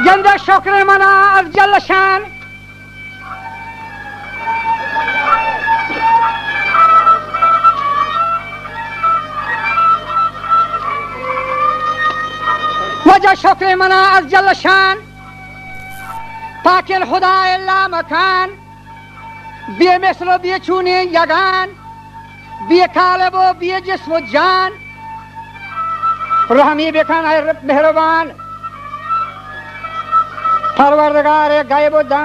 گنده شکر من از جل شان وجه شکر من از جل شان پاک الخدا الا مکان بی مثل و بی چون یگان بی قالب و بی جسم و جان رحمی بکن ای رب مهربان پروردگار غیب و دان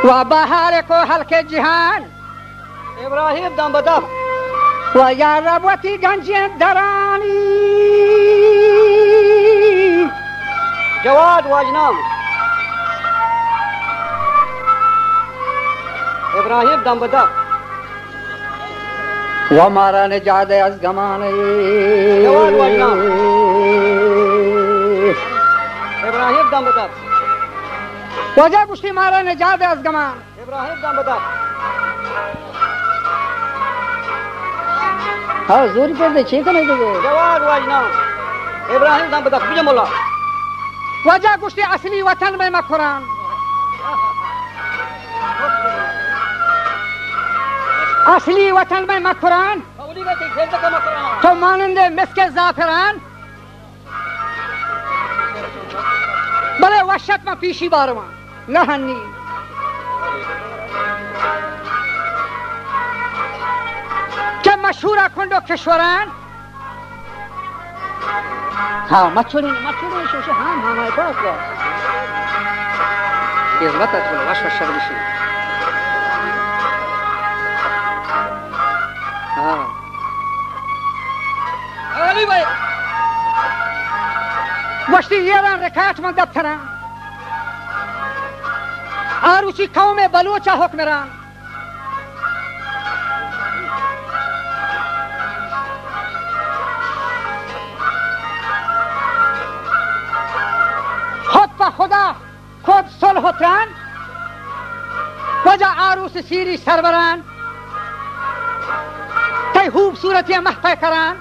و بهار کو حلق جهان ابراهیم دم بدم و یا ربوتی گنج درانی جواد واجنام ابراهیم دم بدم و مارا نجات از گمان جواد واجنام ابراهیم دم بدم وجه گوشتی مارا نجات از گمان ابراهیم دم بدم ها زوری پرده چی کنه دیگه جواد واجنام ابراهیم دم بدم بجم الله وجه گوشتی اصلی وطن میں مکران اصلی وطن میں مکران تو مانند مسک زعفران بله وحشت من پیشی بارمان لحنی که مشهور کندو کشوران ها مچولی شوشه هم های باز عزت از بله وش شرمشی علی بای وشتی یران رکات من دبتران آروچی قوم بلوچا حکمران خود با خدا خود صلح تران وجا عروس سیری سروران تی خوب صورتی محفظ کران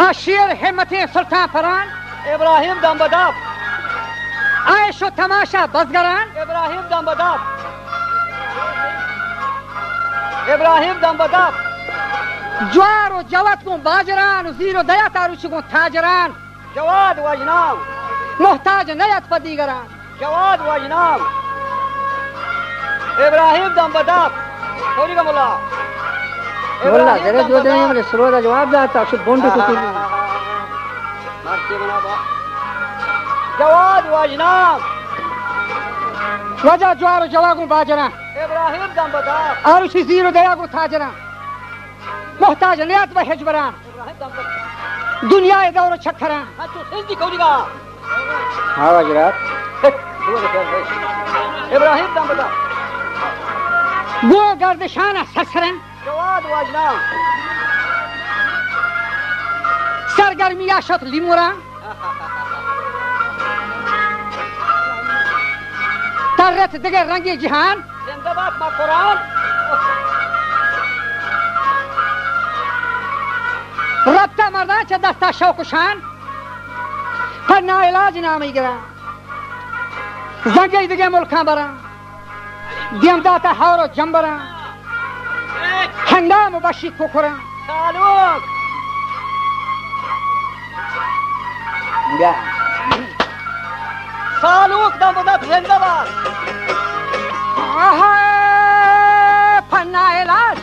آشیر همت سلطان فران ابراهیم دم بدم عیش و تماشا بزگران ابراهیم دم بدم ابراهیم دم بدم جوار و جوات کن باجران و زیر و دیت آروچی کن تاجران جواد واجنام محتاج نیت پا دیگران جواد واجنام ابراهیم دم بدم خوری کم الله والله ذرا جو دیں میں سرو دا جواب داتا شو بونڈو کو تھی مرتی بنا با جواد واجنام وجا جوار و جواگو باجران ابراهیم دم بدم آروچی زیر و دیگو تاجران محتاج نیت با حجبران ابراهیم دم بدم دنیا دور چکران ہاں تو سنجی کوری کا ہاں واجرات ابراهیم دم بدم گو گردشان سرسرن جواد واجنام سرگرمی شد لیموران ترت دیگر رنگی جهان زنده باد ما قرآن ربطه مردان چه دستا شوق و شان پر ناعلاج نامی گران زنگی دیگه ملکان بران دیم داتا حور و جم بران هنگام و بشی ککران سالوک سالوک دم بدم زنده باد آها پر ناعلاج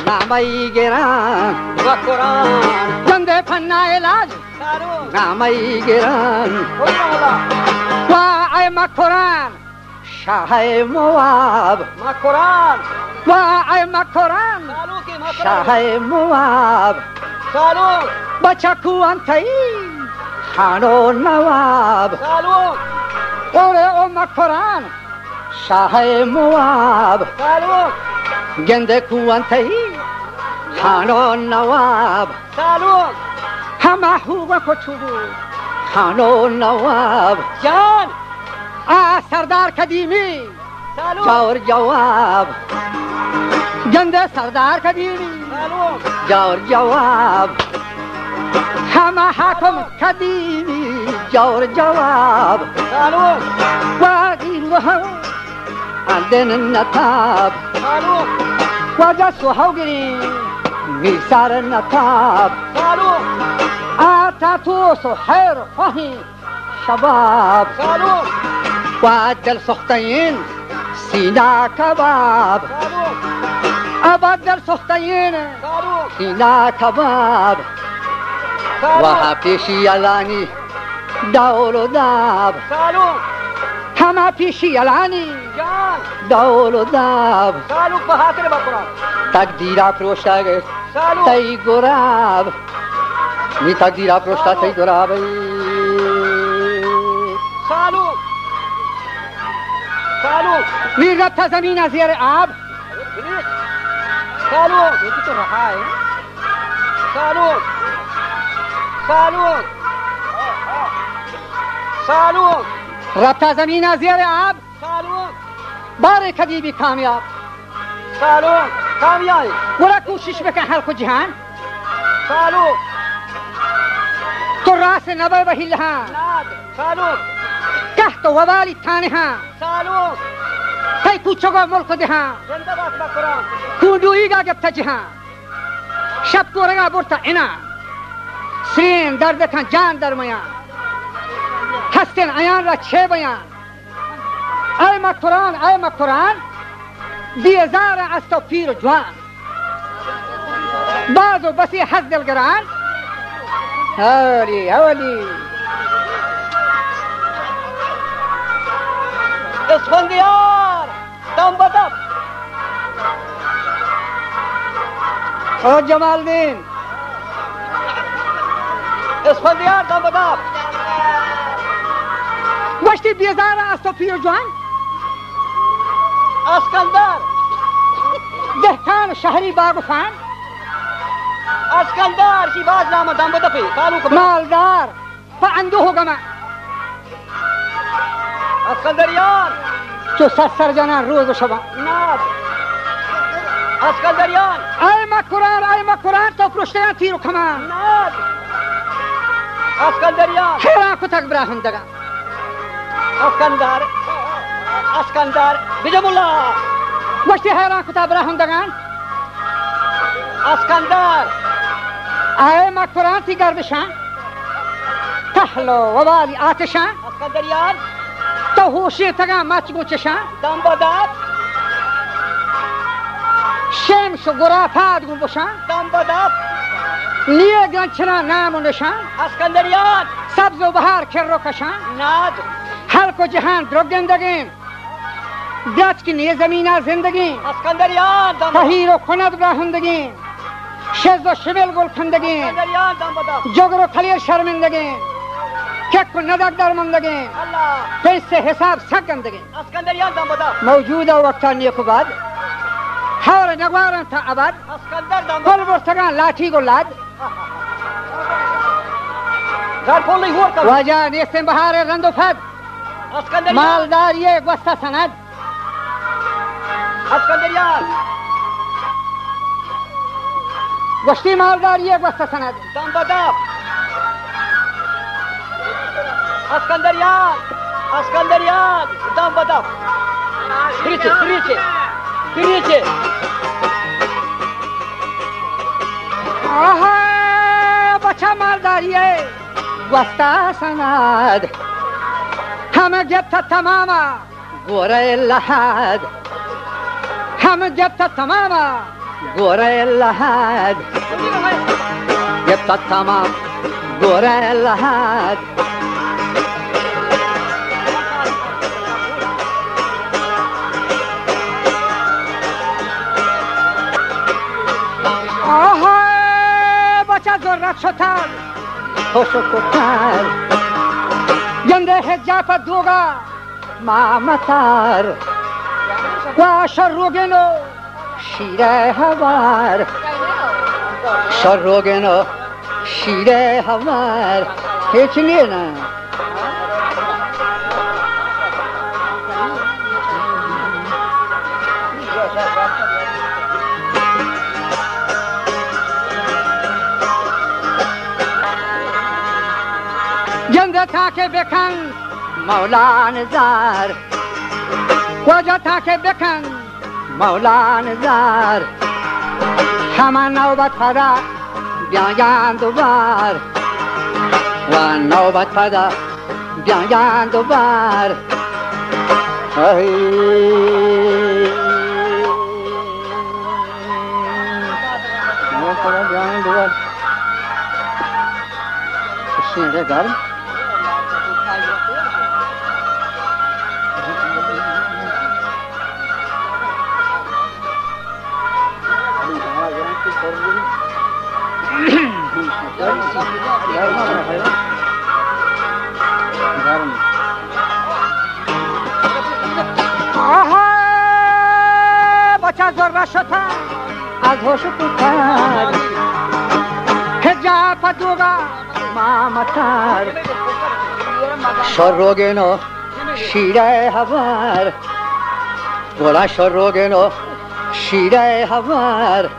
نامی گران و قرآن زنده پر ناعلاج سالوک نامی گران خوری کم الله و ای مکران شاه مواب ما قرآن و ای مکران سالوکی ما شاه قرآن مواب سالوک بچکو انتایی خانو نواب سالوک اور او مکران شاه مواب سالوک گنده کو انتایی خانو نواب سالوک همه هو کچو خان و نواب جان سردار قدیمی سالو جاور جواب گنده سردار قدیمی سالو جاور جواب همه حاکم قدیمی جاور جواب سالو واقعی و هم اندن نتاب سالو وجه سوهوگری میسار نتاب سالو آتا توس و خیر فهی شباب سالو و دل سختین سینا کباب سالو ابد دل سختین سالو سینا کباب و ها پیشی علانی دول و داب سالو همه پیشی علانی جان دول و داب سالو بخاطر بقرآن تقدیر افروشتا گشت سالو تی گراب نی تقدیر افروشتا تی گراب سالو سالو نی رفت زمین زیر آب سالو یکی تو رها ہے سالو سالو سالو رفت زمین زیر آب سالو بار کدیبی کامیاب سالو کامیابی گولا کوشش بکن خلق و جهان سالو تو راس نبر بهی لها ناد سالو قحط و وبالی تانها سالو تی کوچگو ملک دها زنده باد بقرآن کوندویی گا گفت جها شب کورگا برتا اینا سرین درد کن جان در میان هستن عیان را چه بیان ای مکران بیزار از تو پیر و جوان بعض و بسی حز دلگران اولی اسفندیار دم بدم او جمال دین اسفندیار دم بدم گوشتی بیزار از تو پیر و جوان اسکندر دهکان و شهری باغفان اسکندر شی باز نام دم بدم پی سالو کبر مالدار پا اندوه گما اسکندریان چو سر جانان روز و شبان ناد اسکندریان ای مکران تو پرشتگان تیر و کمان ناد اسکندریان حیران کتک براهندگان اسکندر بجم الله گوشتی حیران کتک براهندگان اسکندر ای مکران تی گردشان تحلو و بالی آتشان اسکندریان تو هوشی تگان مچگو چشان دم بدم شمس و گرافات گون بشان دم بدم نیه گنچنا نام و نشان اسکندریان سبز و بهار کر رو کشان ناد خلق و جهان درگندگین گچ کی نیه زمینه زندگین اسکندریان دم بدم تهیر و کند براهندگین شز و شبل گل کندگین اسکندریان دم بدم جگر و خلیر شرمندگین کک و ندک درمندگین الله پیسه حساب سگندگین اسکندریان دم بدم موجود و وقتا نیکو بعد حور نگوارن تا ابد اسکندر دم کل بدم برتگان لاठी گو لاد زار پولی هور کن واجه نیستن بهار رند و فد اسکندریان مالداری گوسته سند اسکندریان گشتی مالداری گوسته سند دم بدم اسکندریان دم بدم پریچه آها بچه مالداری گوسته سند همه گفت تماما گوره لحد همه گفت تماما گوره لحد گفت تمام گوره لحد آها بچه ذرت شتر خوش و کتر گنده حجاب دوگا مامتر و شروگن و شیره هوار شروگن و شیره هوار هیچ نیه نه گنده تاکه بکن مولا نزار کجا تاکه بکن مولا نزار همه نوبت پدا بیاین دوبار و نوبت پدا بیاین دوبار نوبت پدا بیاین دوبار شیره گرم بچه زر شد از هوش پوتر هجا پدوگا مامتر شروگنو شیره هوار گلا شروگنو شیره هوار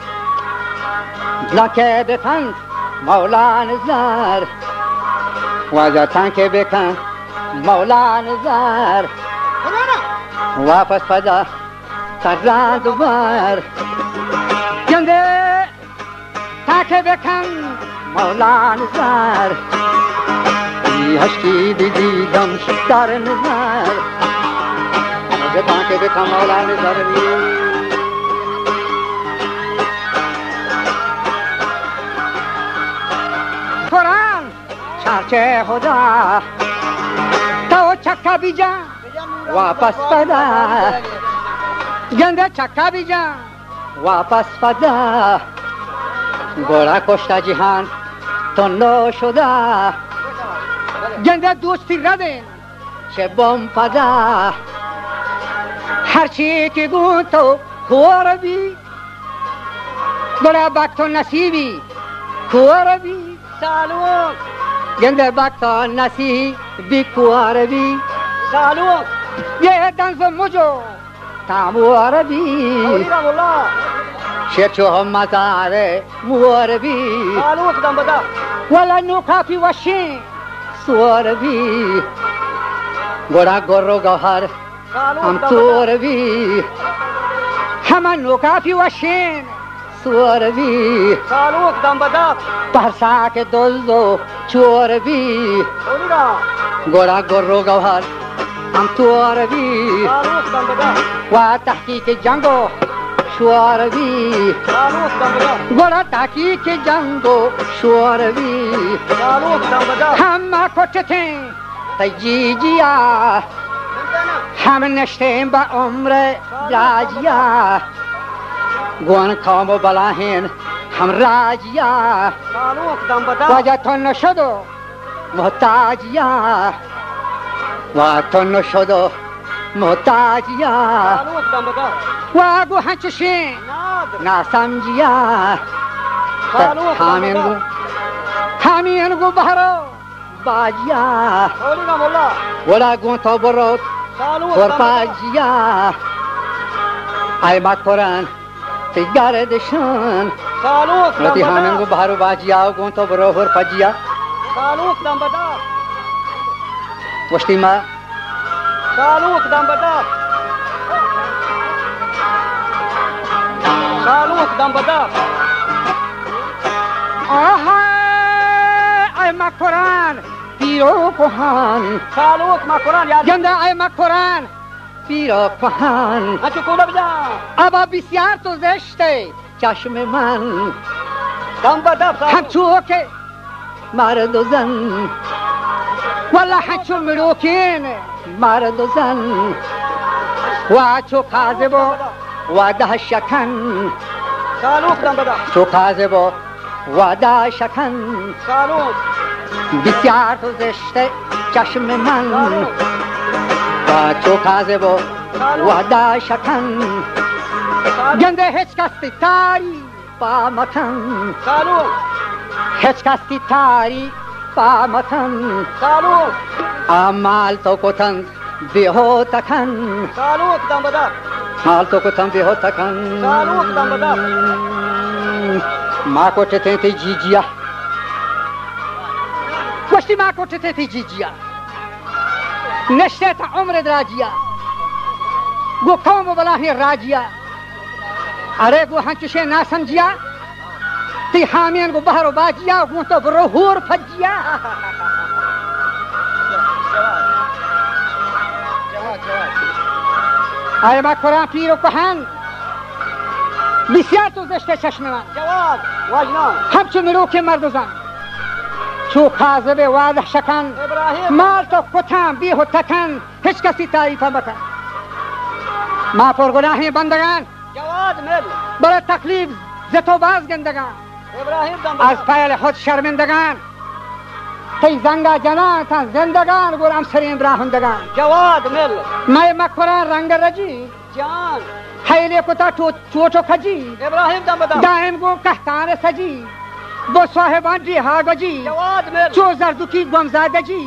لکه بکن مولا نزار واجه تنکه بکن مولا نزار واپس پدا تران دوبار گنده تنکه بکن مولا نزار هشکی دیدم در نزار واجه تنکه بکن مولا نزار قرآن چرچه خدا تو چکا بیجا واپس پدا گنده چکا بیجا واپس پدا گوڑا کشتا جهان تو نو شده گنده دوستی ردین چه بم پدا هرچی که گون تو کور بی گوڑا بک تو نصیبی کور بی سالوک گنده بکتا نسی بیکوار بی سالوک یه دنز مجو تاموار بی اولیرا مولا شیرچو هم مزاره موار بی سالوک دم بدا ولا نو کافی وشین سوار بی گوڑا گرو گوهر هم تور بی همه نو کافی وشین سوار بی سالوک دم بدا پرساک دلدو چور بی اولیرا گوڑا گرو گوهر هم تور بی سالوک دم بدا و تحقیق جنگو شوار بی سالوک دم بدا گوڑا تحقیق جنگو شوار بی سالوک دم بدا همه کچتیں تجیجیا هم نشتیں با عمر راجیا گون کام و بلاهین هم راجیا سالوک دم بدا وجه تو نشدو محتاجیا و تو نشدو محتاجیا سالوک دم بدا و گو هنچشین ناد ناسمجیا سالوک دم بدا همین گو بهرو باجیا اولیرا مولا ولا گون تو برود سالوک دم بدا ورپاجیا ای مات قرآن تیگار دشان سالوک دم رتی همین گو بدا بهرو باجیا گون تو برو ورپاجیا سالوک دم بدا وشتی ما سالوک دم بدا سالوک دم بدا آها ای ما قرآن پیرو کهان سالوک ما قرآن یاد گنده ای ما قرآن پیرو کهان هچو کودا بجا ابا بسیار تو زشته چشم من دم بدا سالوک همچو که مرد و زن والله همچو ملوکین مرد و زن و چو کاذب و ده شکن سالوک دم بدا چو کاذب و ده شکن سالوک بسیار تو زشته چشم من سالوک و چو کاذب و ده شکن گنده هیچ کسی تاری پا مکن سالوک هیچ کسی تاری پامتن سالوک مال تو کتن بیهو تکن سالوک دم بدا مال تو کتن بیهو تکن سالوک دم بدا ما کو چته تی جیجیا گوشتی ما کو چته تی جیجیا نشته تا عمر دراجیا گو قوم بلاهی راجیا اره گو هنچشه ناسمجیا تی حامین گو بحر و باجیا گو تو برو هور فجیا آیا ما قرآن پیر و کهن بسیار تو زشته چشم من جواد واجنان همچو ملوک مردوزن چو کاذب واضح شکن ابراهیم مال تو کتن بیه و تکن هیچ کسی تعریف مکن ما پرگناهی بندگان جواد مل برای تکلیف ز تو بازگندگان ابراهیم دم از بدا پیل خود شرمندگان تی زنگا جنان تا زندگان گرم سرین براهندگان جواد مل مای مکران رنگ رجی جان حیله کتا چوچو کجی ابراهیم دم بدا دائم گو کهتان سجی با صاحبان جی ها گجی جواد مل چو زردوکی گمزادگی